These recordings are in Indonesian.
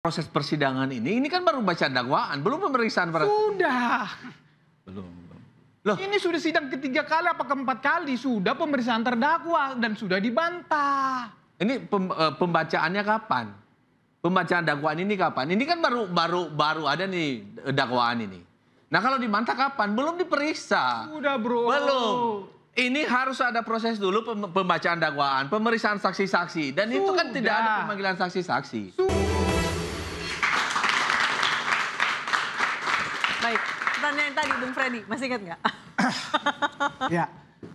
Proses persidangan ini kan baru baca dakwaan, belum pemeriksaan para... Sudah. Belum. Loh, ini sudah sidang ketiga kali apa keempat kali, sudah pemeriksaan terdakwa dan sudah dibantah. Ini pembacaannya kapan? Pembacaan dakwaan ini kapan? Ini kan baru ada nih dakwaan ini. Nah, kalau dibantah kapan? Belum diperiksa. Sudah, bro. Belum. Ini harus ada proses dulu pembacaan dakwaan, pemeriksaan saksi-saksi, dan itu kan tidak ada pemanggilan saksi-saksi. Baik, pertanyaan tadi Bung Freddy, masih ingat nggak? Ya,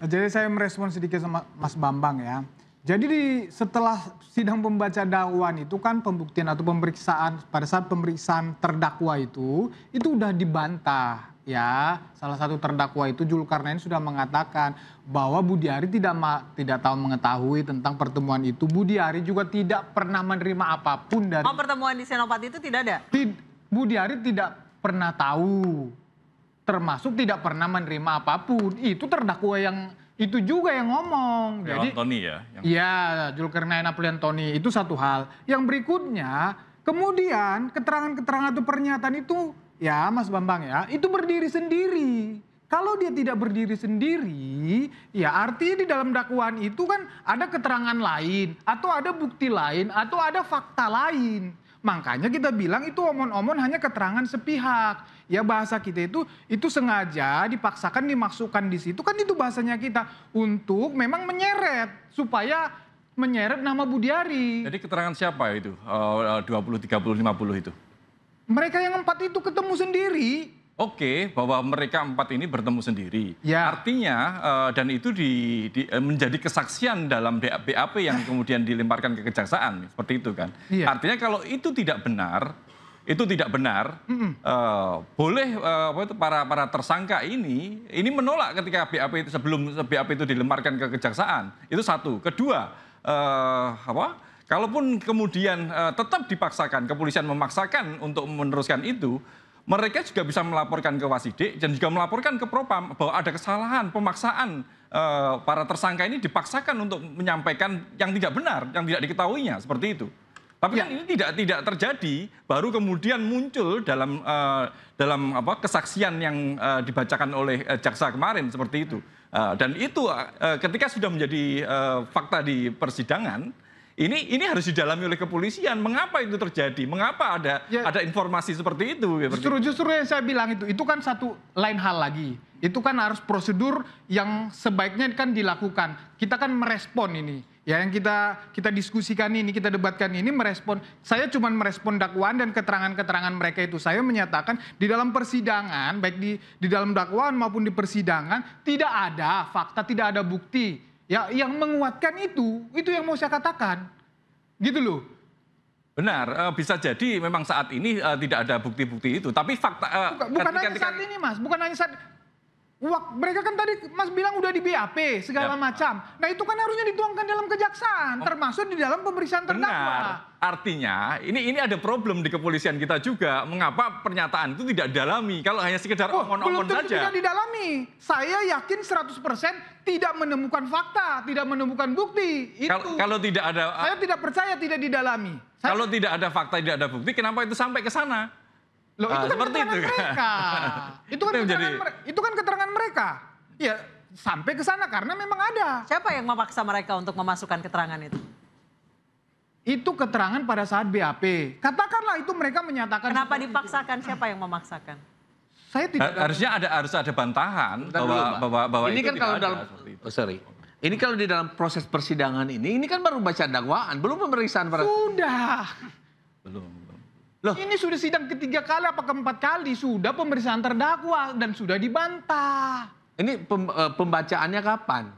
jadi saya merespon sedikit sama Mas Bambang ya. Jadi setelah sidang pembaca dakwaan itu kan pembuktian atau pemeriksaan, pada saat pemeriksaan terdakwa itu udah dibantah ya. Salah satu terdakwa itu Zulkarnain sudah mengatakan bahwa Budiari tidak tahu mengetahui tentang pertemuan itu. Budiari juga tidak pernah menerima apapun dari... Oh, pertemuan di Senopati itu tidak ada? Budiari tidak pernah tahu, termasuk tidak pernah menerima apapun. Itu terdakwa yang itu juga yang ngomong. Jadi Antoni ya? Iya, Zulkarnain Apriantoni, itu satu hal. Yang berikutnya, kemudian keterangan-keterangan atau pernyataan itu, ya Mas Bambang ya, itu berdiri sendiri. Kalau dia tidak berdiri sendiri, ya artinya di dalam dakwaan itu kan ada keterangan lain, atau ada bukti lain, atau ada fakta lain. Makanya kita bilang itu omon-omon hanya keterangan sepihak. Ya bahasa kita itu sengaja dipaksakan dimasukkan di situ, kan itu bahasanya kita untuk memang menyeret supaya menyeret nama Budiari. Jadi keterangan siapa itu 20, 30, 50 itu? Mereka yang 4 itu ketemu sendiri. Oke, bahwa mereka 4 ini bertemu sendiri. Ya. Artinya dan itu menjadi kesaksian dalam BAP yang kemudian dilemparkan ke kejaksaan, seperti itu kan. Iya. Artinya kalau itu tidak benar, boleh para tersangka ini menolak ketika BAP itu sebelum BAP itu dilemparkan ke kejaksaan. Itu satu. Kedua, kalaupun kemudian tetap dipaksakan, kepolisian memaksakan untuk meneruskan itu, mereka juga bisa melaporkan ke Wasidik dan juga melaporkan ke Propam bahwa ada kesalahan, pemaksaan para tersangka ini dipaksakan untuk menyampaikan yang tidak benar, yang tidak diketahuinya, seperti itu. Tapi kan ini tidak terjadi, baru kemudian muncul dalam kesaksian yang dibacakan oleh jaksa kemarin, seperti itu. Dan itu ketika sudah menjadi fakta di persidangan, ini harus didalami oleh kepolisian. Mengapa itu terjadi? Mengapa ada informasi seperti itu? Justru yang saya bilang itu kan satu lain hal lagi. Itu kan harus prosedur yang sebaiknya kan dilakukan. Kita kan merespon ini. Ya yang kita diskusikan ini, kita debatkan ini merespon. Saya cuma merespon dakwaan dan keterangan-keterangan mereka itu. Saya menyatakan di dalam persidangan, baik di dalam dakwaan maupun di persidangan, tidak ada fakta, tidak ada bukti. Ya, yang menguatkan itu yang mau saya katakan. Gitu loh. Benar, bisa jadi memang saat ini tidak ada bukti-bukti itu. Tapi fakta... Bukan hanya saat ini, Mas. Bukan hanya saat... mereka kan tadi Mas bilang udah di BAP segala macam. Nah itu kan harusnya dituangkan dalam kejaksaan, termasuk di dalam pemeriksaan terdakwa. Benar. Artinya ini ada problem di kepolisian kita juga. Mengapa pernyataan itu tidak didalami? Kalau hanya sekedar omon-omon saja. Belum tentu tidak didalami. Saya yakin 100% tidak menemukan fakta, tidak menemukan bukti. Kalau tidak ada... Saya tidak percaya tidak didalami. Kalau tidak ada fakta, tidak ada bukti, kenapa itu sampai ke sana? Loh, itu kan keterangan mereka. Itu kan keterangan mereka. Ya, sampai ke sana karena memang ada. Siapa yang memaksa mereka untuk memasukkan keterangan itu? Itu keterangan pada saat BAP. Katakanlah itu mereka menyatakan... Kenapa dipaksakan? Siapa yang memaksakan? Saya tidak... harus ada bantahan bahwa ini itu kan kalau dalam... Ini kalau di dalam proses persidangan ini kan baru baca dakwaan, belum pemeriksaan para... Sudah. Belum. Loh. Ini sudah sidang ketiga kali apa keempat kali, sudah pemeriksaan terdakwa dan sudah dibantah. Ini pembacaannya kapan?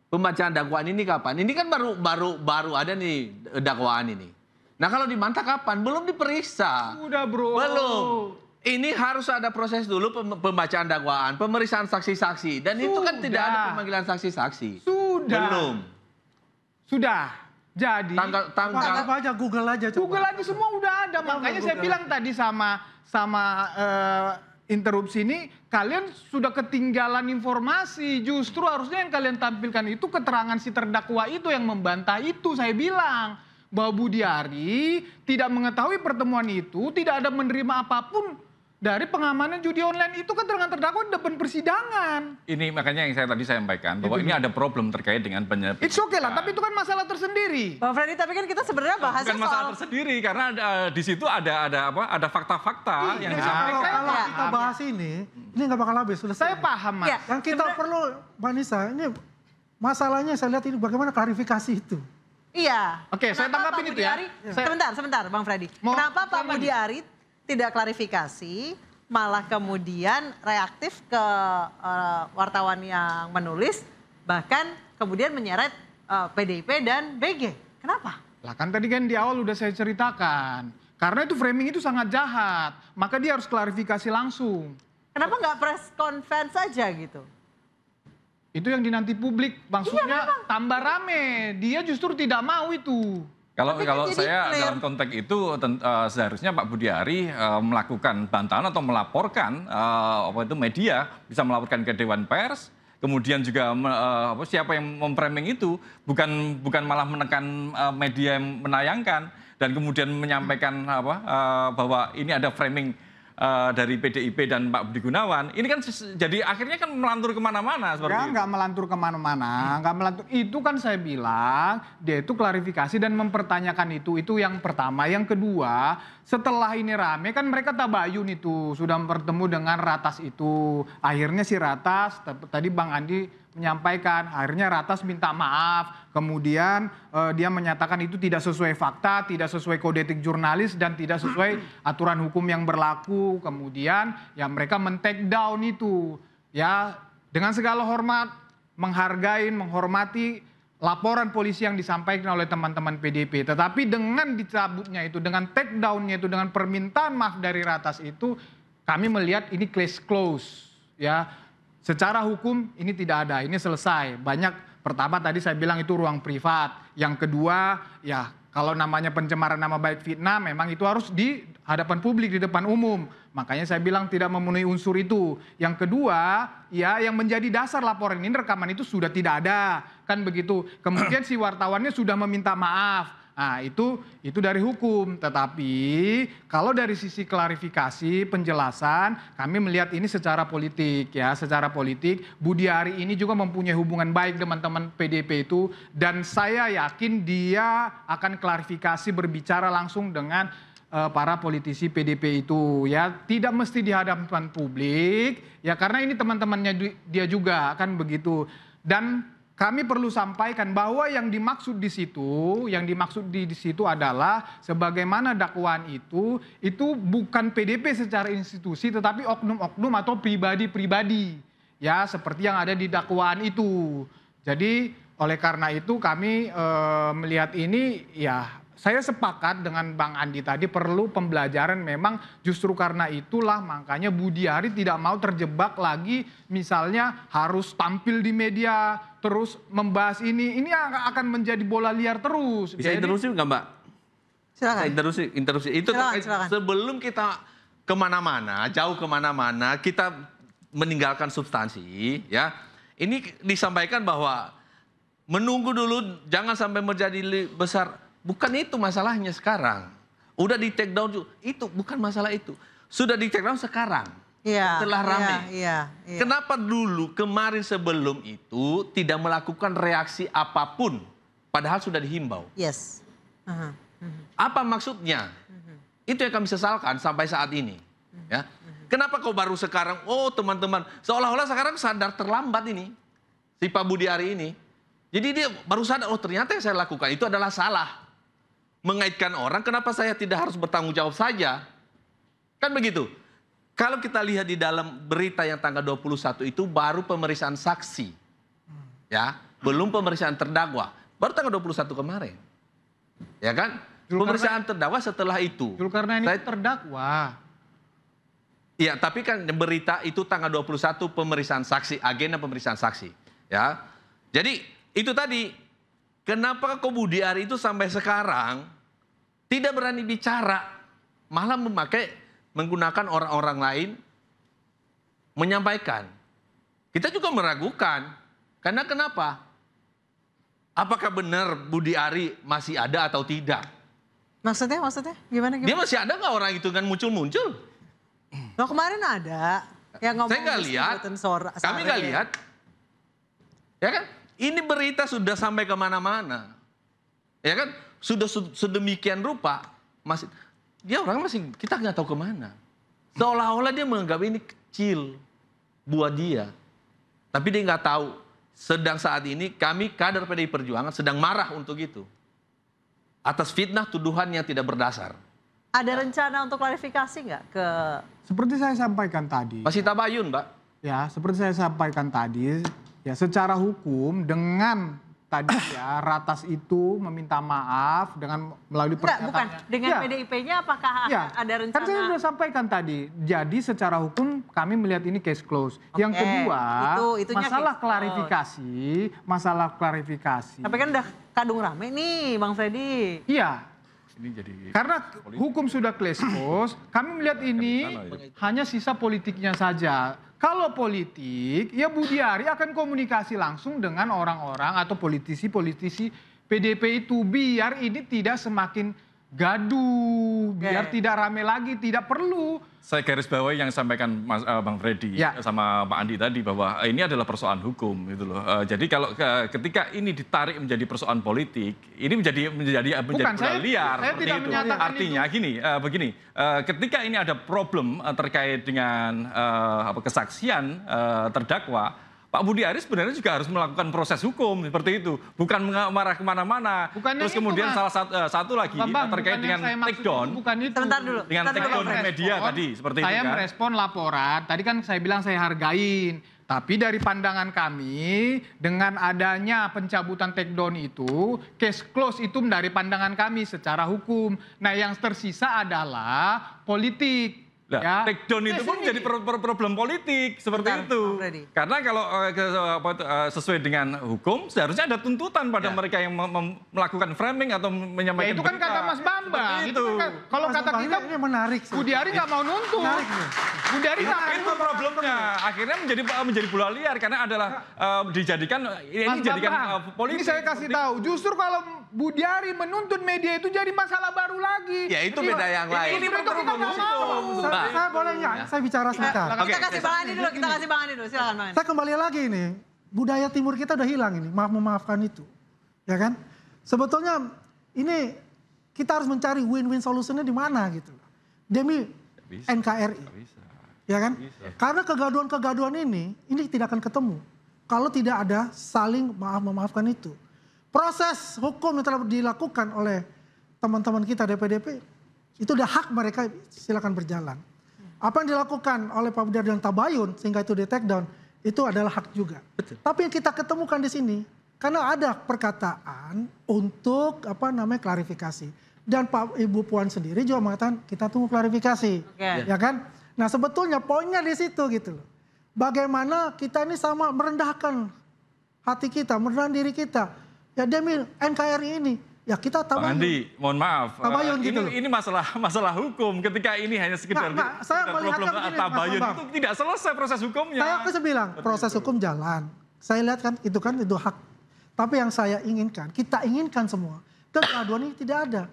Pembacaan dakwaan ini kapan? Ini kan baru ada nih dakwaan ini. Nah kalau dibantah kapan? Belum diperiksa. Sudah, bro. Belum. Ini harus ada proses dulu pembacaan dakwaan, pemeriksaan saksi-saksi, dan itu kan tidak ada pemanggilan saksi-saksi. Sudah. Belum. Sudah. Jadi tanggal aja, Google aja coba. Google aja semua udah ada. Makanya saya bilang tadi sama interupsi ini, kalian sudah ketinggalan informasi. Justru harusnya yang kalian tampilkan itu keterangan si terdakwa itu yang membantah itu, saya bilang. bahwa Budiari tidak mengetahui pertemuan itu, tidak ada menerima apapun dari pengamanan judi online itu, keterangan terdakwa di depan persidangan. Ini makanya yang tadi saya sampaikan bahwa ini ada problem terkait dengan penyelidikan. It's okay lah, tapi itu kan masalah tersendiri. Bang Freddy, tapi kan kita sebenarnya bahasnya Bukan masalah soal... tersendiri karena di situ ada fakta-fakta yang disampaikan. Kalau Ya. kita bahas ini nggak bakal habis. Selesai. Saya paham, Mas. Ya. Yang kita perlu, Mbak Nisa, ini masalahnya saya lihat ini bagaimana klarifikasi itu. Iya. Oke, saya Kenapa tanggapin Pak itu ya. Budiari- Sebentar, Bang Freddy. Mau- Kenapa Pak silakan. Budiari tidak klarifikasi, malah kemudian reaktif ke wartawan yang menulis, bahkan kemudian menyeret PDIP dan BG. Kenapa? Lah kan tadi kan di awal udah saya ceritakan. Karena itu framing itu sangat jahat. Maka dia harus klarifikasi langsung. Kenapa nggak press conference saja gitu? Itu yang dinanti publik. Maksudnya tambah rame. Dia justru tidak mau itu. Kalau Tapi kan kalau jadi saya clear. dalam konteks itu seharusnya Pak Budiari melakukan bantahan atau melaporkan media bisa melaporkan ke Dewan Pers, kemudian juga siapa yang memframing itu bukan malah menekan media yang menayangkan dan kemudian menyampaikan bahwa ini ada framing dari PDIP dan Pak Budi Gunawan. Ini kan jadi akhirnya kan melantur kemana-mana seperti itu. Nggak melantur kemana-mana, nggak melantur. Itu kan saya bilang, dia itu klarifikasi dan mempertanyakan itu. Itu yang pertama. Yang kedua, setelah ini rame kan mereka tabayun itu. Sudah bertemu dengan Ratas itu. Akhirnya si Ratas, tadi Bang Andi menyampaikan, akhirnya Ratas minta maaf. Kemudian dia menyatakan itu tidak sesuai fakta, tidak sesuai kode etik jurnalis, dan tidak sesuai aturan hukum yang berlaku. Kemudian ya mereka men-take down itu. Ya dengan segala hormat, menghargai, menghormati laporan polisi yang disampaikan oleh teman-teman PDIP. Tetapi dengan dicabutnya itu, dengan take down-nya itu, dengan permintaan maaf dari Ratas itu, kami melihat ini case close. Ya, secara hukum ini tidak ada, ini selesai. Banyak, pertama tadi saya bilang itu ruang privat. Yang kedua, ya kalau namanya pencemaran nama baik fitnah, memang itu harus di hadapan publik, di depan umum. Makanya saya bilang tidak memenuhi unsur itu. Yang kedua, ya yang menjadi dasar laporan ini, rekaman itu sudah tidak ada. Kan begitu. Kemudian si wartawannya sudah meminta maaf. Nah itu dari hukum, tetapi kalau dari sisi klarifikasi, penjelasan, kami melihat ini secara politik ya, secara politik. Budiari ini juga mempunyai hubungan baik dengan teman PDIP itu, dan saya yakin dia akan klarifikasi berbicara langsung dengan para politisi PDIP itu ya, tidak mesti di hadapan publik ya, karena ini teman-temannya dia juga kan begitu. Dan kami perlu sampaikan bahwa yang dimaksud di situ, adalah sebagaimana dakwaan itu bukan PDIP secara institusi, tetapi oknum-oknum atau pribadi-pribadi, ya seperti yang ada di dakwaan itu. Jadi oleh karena itu kami melihat ini, ya saya sepakat dengan Bang Andi tadi, perlu pembelajaran. Memang justru karena itulah makanya Budiari tidak mau terjebak lagi, misalnya harus tampil di media terus membahas ini akan menjadi bola liar terus. Bisa interupsi nggak, Mbak? Silakan. Interupsi. Itu Silakan. sebelum kita kemana-mana, jauh kemana-mana, kita meninggalkan substansi, ya. Ini disampaikan bahwa menunggu dulu, jangan sampai menjadi besar. Bukan itu masalahnya sekarang. Udah di take down juga, itu bukan masalah itu. Sudah di take down sekarang. Iya. Setelah rame. Iya. Kenapa dulu kemarin sebelum itu tidak melakukan reaksi apapun, padahal sudah dihimbau? Yes. Apa maksudnya? Itu yang kami sesalkan sampai saat ini. Ya. Kenapa kok baru sekarang? Oh teman-teman, seolah-olah sekarang sadar terlambat ini, si Pak Budiari ini. Jadi dia baru sadar, oh ternyata yang saya lakukan itu adalah salah. Mengaitkan orang, kenapa saya tidak harus bertanggung jawab saja? Kan begitu. Kalau kita lihat di dalam berita yang tanggal 21 itu baru pemeriksaan saksi. Ya, belum pemeriksaan terdakwa. Baru tanggal 21 kemarin. Ya kan? Pemeriksaan terdakwa setelah itu. Zulkarnain ini terdakwa. Iya, tapi kan berita itu tanggal 21 pemeriksaan saksi, agenda pemeriksaan saksi. Ya. Jadi itu tadi, kenapa kok Budiari itu sampai sekarang tidak berani bicara, malah menggunakan orang-orang lain menyampaikan. Kita juga meragukan. Karena kenapa? apakah benar Budi Ari masih ada atau tidak? Maksudnya gimana? Dia masih ada nggak orang itu kan muncul-muncul? Loh, kemarin ada yang ngomong Saya nggak lihat, kami nggak lihat. Ya kan? Ini berita sudah sampai kemana-mana. Ya kan? Sudah sedemikian rupa, dia masih, kita nggak tahu kemana. Seolah-olah dia menganggap ini kecil buat dia. Tapi dia nggak tahu, sedang saat ini kami kader PDI Perjuangan sedang marah untuk itu. Atas fitnah tuduhan yang tidak berdasar. Ada rencana untuk klarifikasi nggak ke... Seperti saya sampaikan tadi. Masih tabayun, Mbak. Ya, seperti saya sampaikan tadi, ya secara hukum dengan tadi ya Ratas itu meminta maaf dengan melalui Bukan. Dengan ya. PDIP-nya apakah Ya, ada rencana? kan saya sudah sampaikan tadi. Jadi secara hukum kami melihat ini case close. Yang kedua, itunya masalah case klarifikasi. Tapi kan udah kadung rame nih, Bang Freddy. Iya. Ini jadi Karena hukum sudah case close, kami melihat ini hanya sisa politiknya saja. Kalau politik, ya Budi Ari akan komunikasi langsung dengan orang-orang atau politisi-politisi PDP itu biar ini tidak semakin gaduh, biar tidak rame lagi, tidak perlu. saya garis bawahi yang disampaikan Bang Freddy Ya. sama Pak Andi tadi bahwa ini adalah persoalan hukum gitu loh. Jadi kalau ketika ini ditarik menjadi persoalan politik, ini menjadi bola liar saya seperti tidak itu. menyatakan Artinya begini, ketika ini ada problem terkait dengan kesaksian terdakwa, Pak Budi Ari sebenarnya juga harus melakukan proses hukum seperti itu, bukan marah kemana-mana. Bukan Terus yang kemudian itu, Mas. satu lagi Bambang, terkait bukan dengan yang saya maksud take down, itu, bukan itu. Sebentar dulu. dengan take down di media tadi seperti itu Saya kan. merespon laporan, tadi kan saya bilang saya hargain. Tapi dari pandangan kami, dengan adanya pencabutan take down itu, case close itu dari pandangan kami secara hukum. Nah yang tersisa adalah politik. Nah, Ya. take down itu pun menjadi problem politik seperti Bentar, itu. Bang Freddy. Karena kalau sesuai dengan hukum seharusnya ada tuntutan pada mereka yang melakukan framing atau Ya menyampaikan itu kan berita. kata Mas Bambang. Seperti Itu kan, kalau Mas kata Bambang, kita, ini menarik sih. Budi Ari nggak mau nuntut. Menarik nih. Budi Ari nggak mau Itu problemnya. Akhirnya menjadi bola liar karena adalah dijadikan ini Mas dijadikan Bambang, politik. ini saya kasih tahu. Justru kalau Budi Ari menuntut media itu jadi masalah baru lagi. Ya itu beda yang lain. Ini bentuk kita nggak mau. Saya boleh nggak? Saya bicara sebentar. Kita kasih Bang Andi dulu, silakan Bang Andi. Saya kembali lagi ini, budaya timur kita udah hilang ini, memaafkan itu. Ya kan? Sebetulnya ini kita harus mencari win-win solutionnya di mana gitu. Demi NKRI. Ya kan? Karena kegaduhan-kegaduhan ini tidak akan ketemu. Kalau tidak ada saling memaafkan itu. Proses hukum yang telah dilakukan oleh teman-teman kita DPDP, itu udah hak mereka, silakan berjalan. Apa yang dilakukan oleh Pak Budi Ari dan Tabayun sehingga itu di take down, itu adalah hak juga. Betul. Tapi yang kita ketemukan di sini, karena ada perkataan untuk klarifikasi. Dan Ibu Puan sendiri juga mengatakan kita tunggu klarifikasi. Oke. Ya kan? Nah sebetulnya poinnya di situ gitu loh. Bagaimana kita ini sama merendahkan hati kita, merendahkan diri kita. Ya demi NKRI ini, ya kita Bang tabayun. Andi, mohon maaf. Tabayun gitu loh. Ini masalah hukum. Ketika ini hanya sekedar saya melihatnya problem begini, Mas tabayun Bambang. itu tidak selesai proses hukumnya. Saya bilang proses hukum jalan. Saya lihat kan itu hak. Tapi yang saya inginkan, kita inginkan semua, kegaduhan ini tidak ada.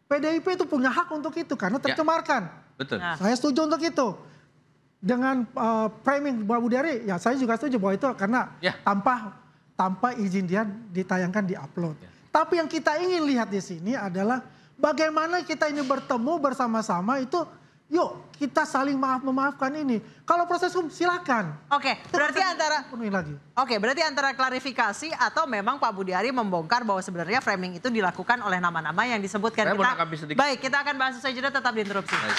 PDIP itu punya hak untuk itu karena tercemarkan. Betul. Nah. Saya setuju untuk itu. Dengan framing Pak Budi Ari, ya saya juga setuju bahwa itu karena Ya. tanpa izin dia ditayangkan, diupload. Tapi yang kita ingin lihat di sini adalah bagaimana kita ini bertemu bersama-sama itu, yuk kita saling memaafkan ini. Kalau proses hukum silakan. Oke, berarti Penuhi lagi. antara klarifikasi atau memang Pak Budi Ari membongkar bahwa sebenarnya framing itu dilakukan oleh nama-nama yang disebutkan. Saya mau menanggapi sedikit. Baik, kita akan bahas usai jeda, tetap di interupsi. Baik.